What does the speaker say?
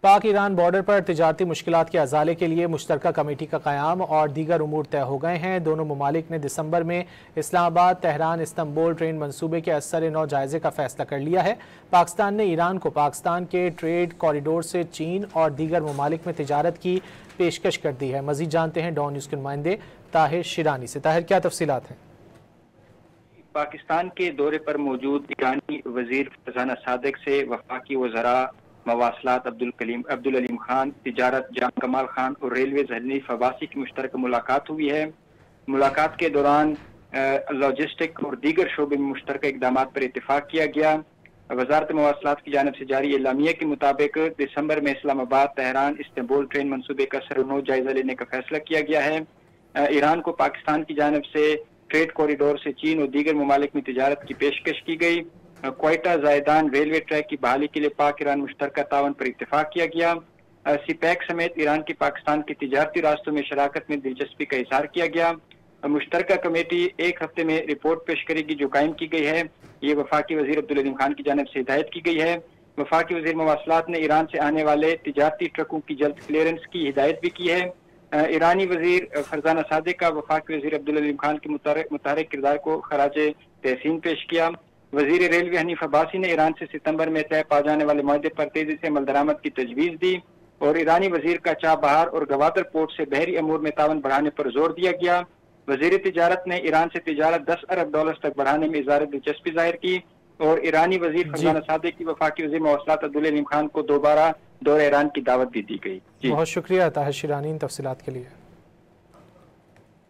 पाक Iran border पर तिजारती मुश्किलात के अजाले के लिए मुश्तरका कमेटी का क़याम और दीगर उमूर तय हो गए हैं। दोनों ममालिक ने दिसंबर में इस्लामाबाद तेहरान इस्तंबुल ट्रेन मनसूबे के असर नौ जायजे का फैसला कर लिया है। पाकिस्तान ने ईरान को पाकिस्तान के ट्रेड कॉरिडोर से चीन और दीगर ममालिक में तिजारत की पेशकश कर दी है। मजीद जानते हैं डॉन न्यूज़ के नुमाइंदे ताहिर शिरानी से। ताहिर, क्या तफसीलात हैं? पाकिस्तान के दौरे पर मौजूद ईरानी वजीर फरजाना सादिक से वफाकी वज़रा मवासलात अब्दुल अलीम खान, तिजारत जाम कमाल खान और रेलवेज हनीफ अब्बासी की मुश्तरक मुलाकात हुई है। मुलाकात के दौरान लॉजिस्टिक और दीगर शोबे में मुश्तरक इकदाम पर इतफाक किया गया। वजारत मवासलात की जानिब से जारी एलामिया के मुताबिक दिसंबर में इस्लामाबाद तेहरान इस्तंबुल ट्रेन मनसूबे का सरनौ जायजा लेने का फैसला किया गया है। ईरान को पाकिस्तान की जानिब से ट्रेड कॉरिडोर से चीन और दीगर ममालिक में तिजारत की पेशकश की गई। क्वेटा जायदान रेलवे ट्रैक की बहाली के लिए पाक ईरान मुश्तरका तावन पर इत्तेफाक किया गया। सीपैक समेत ईरान की पाकिस्तान की तिजारती रास्तों में शराकत में दिलचस्पी का इजहार किया गया। मुश्तरका कमेटी एक हफ्ते में रिपोर्ट पेश करेगी जो कायम की गई है। ये वफाकी वजीर अब्दुल अलीम खान की जानिब से हिदायत की गई है। वफाकी वजीर मवासलात ने ईरान से आने वाले तिजारती ट्रकों की जल्द क्लियरेंस की हिदायत भी की है। ईरानी वजीर फरजाना सादिक का वफाकी वजीर अब्दुल अलीम खान के मुतारिक किरदार को खराज तहसीन पेश किया। वजीर रेलवे हनीफ अब्बासी ने ईरान से सितंबर में तय पा जाने वाले मुआहदे पर तेजी से अमल दरामद की तजवीज़ दी और ईरानी वजीर का चाबहार और गवादर पोर्ट से बहरी अमूर में तावन बढ़ाने पर जोर दिया गया। वजीर तिजारत ने ईरान से तिजारत $10 अरब तक बढ़ाने में इज़हार दिलचस्पी जाहिर की और ईरानी वजीर फरजाना सादिक की वफाकी वजीर मवासलात अब्दुल अलीम खान को दोबारा दौरे ईरान की दावत भी दी गई। बहुत शुक्रिया ताहिर शिरानी इन तफसीलात के लिए।